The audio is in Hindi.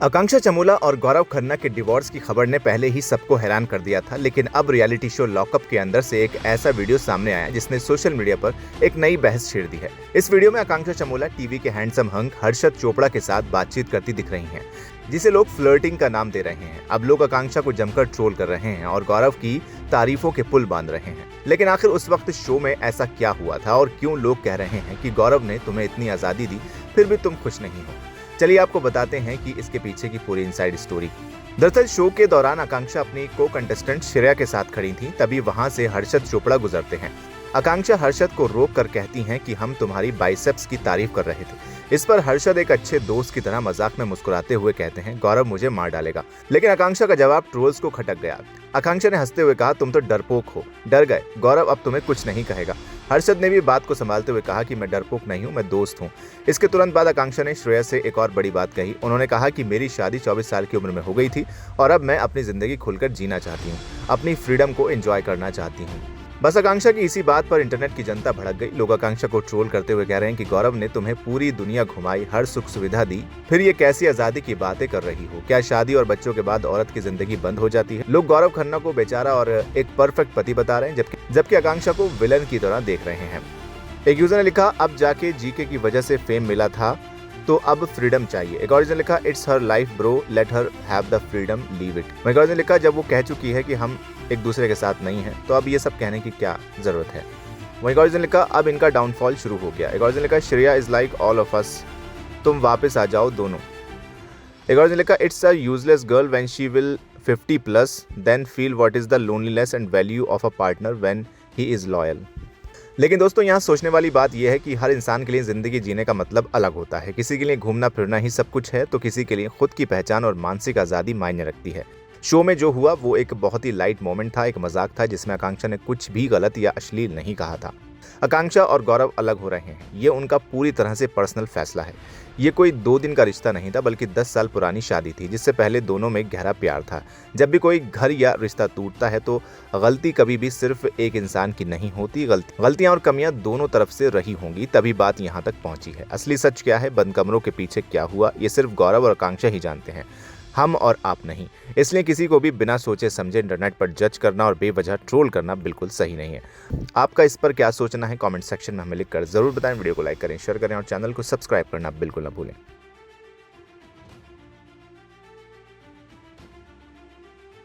आकांक्षा चमोला और गौरव खन्ना के डिवोर्स की खबर ने पहले ही सबको हैरान कर दिया था, लेकिन अब रियलिटी शो लॉकअप के अंदर से एक ऐसा वीडियो सामने आया जिसने सोशल मीडिया पर एक नई बहस छेड़ दी है। इस वीडियो में आकांक्षा चमोला टीवी के हैंडसम हंक हर्षद चोपड़ा के साथ बातचीत करती दिख रही हैं, जिसे लोग फ्लर्टिंग का नाम दे रहे हैं। अब लोग आकांक्षा को जमकर ट्रोल कर रहे हैं और गौरव की तारीफों के पुल बांध रहे हैं। लेकिन आखिर उस वक्त शो में ऐसा क्या हुआ था और क्यों लोग कह रहे हैं कि गौरव ने तुम्हें इतनी आजादी दी फिर भी तुम खुश नहीं हो? चलिए आपको बताते हैं कि इसके पीछे की पूरी इनसाइड स्टोरी। दरअसल शो के दौरान आकांक्षा अपनी को कंटेस्टेंट श्रेया के साथ खड़ी थी, तभी वहां से हर्षद चोपड़ा गुजरते हैं। आकांक्षा हर्षद को रोक कर कहती हैं कि हम तुम्हारी बाइसेप्स की तारीफ कर रहे थे। इस पर हर्षद एक अच्छे दोस्त की तरह मजाक में मुस्कुराते हुए कहते हैं, गौरव मुझे मार डालेगा। लेकिन आकांक्षा का जवाब ट्रोल्स को खटक गया। आकांक्षा ने हंसते हुए कहा, तुम तो डरपोक हो, डर गए, गौरव अब तुम्हें कुछ नहीं कहेगा। हर्षद ने भी बात को संभालते हुए कहा कि मैं डरपोक नहीं हूं, मैं दोस्त हूं। इसके तुरंत बाद आकांक्षा ने श्रेया से एक और बड़ी बात कही। उन्होंने कहा कि मेरी शादी 24 साल की उम्र में हो गई थी और अब मैं अपनी जिंदगी खुलकर जीना चाहती हूँ, अपनी फ्रीडम को एंजॉय करना चाहती हूँ। बस आकांक्षा की इसी बात पर इंटरनेट की जनता भड़क गई। लोग आकांक्षा को ट्रोल करते हुए कह रहे हैं कि गौरव ने तुम्हें पूरी दुनिया घुमाई, हर सुख सुविधा दी, फिर ये कैसी आजादी की बातें कर रही हो? क्या शादी और बच्चों के बाद औरत की जिंदगी बंद हो जाती है? लोग गौरव खन्ना को बेचारा और एक परफेक्ट पति बता रहे हैं, जबकि आकांक्षा को विलन की तरह देख रहे हैं। एक यूजर ने लिखा, अब जाके जीके की वजह से फेम मिला था तो अब फ्रीडम चाहिए। एक और ने लिखा, it's her life bro, let her have the freedom, leave it. एक और ने लिखा, जब वो कह चुकी है कि हम एक दूसरे के साथ नहीं है तो अब ये सब कहने की क्या जरूरत है। वहीं एक और ने लिखा, अब इनका डाउनफॉल शुरू हो गया। एक और ने लिखा, Shreya is like all of us, तुम वापस आ जाओ दोनों। एक और ने लिखा, it's a useless girl when she will 50+ then feel what is the loneliness and value of a partner when he is loyal. लेकिन दोस्तों यहाँ सोचने वाली बात यह है कि हर इंसान के लिए जिंदगी जीने का मतलब अलग होता है। किसी के लिए घूमना फिरना ही सब कुछ है तो किसी के लिए खुद की पहचान और मानसिक आज़ादी मायने रखती है। शो में जो हुआ वो एक बहुत ही लाइट मोमेंट था, एक मजाक था जिसमें आकांक्षा ने कुछ भी गलत या अश्लील नहीं कहा था। आकांक्षा और गौरव अलग हो रहे हैं, ये उनका पूरी तरह से पर्सनल फैसला है। ये कोई 2 दिन का रिश्ता नहीं था बल्कि 10 साल पुरानी शादी थी, जिससे पहले दोनों में गहरा प्यार था। जब भी कोई घर या रिश्ता टूटता है तो गलती कभी भी सिर्फ एक इंसान की नहीं होती, गलतियां और कमियां दोनों तरफ से रही होंगी, तभी बात यहाँ तक पहुंची है। असली सच क्या है, बंद कमरों के पीछे क्या हुआ, ये सिर्फ गौरव और आकांक्षा ही जानते हैं, हम और आप नहीं। इसलिए किसी को भी बिना सोचे समझे इंटरनेट पर जज करना और बेवजह ट्रोल करना बिल्कुल सही नहीं है। आपका इस पर क्या सोचना है कमेंट सेक्शन में हमें लिखकर जरूर बताएं। वीडियो को लाइक करें, शेयर करें और चैनल को सब्सक्राइब करना बिल्कुल ना भूलें।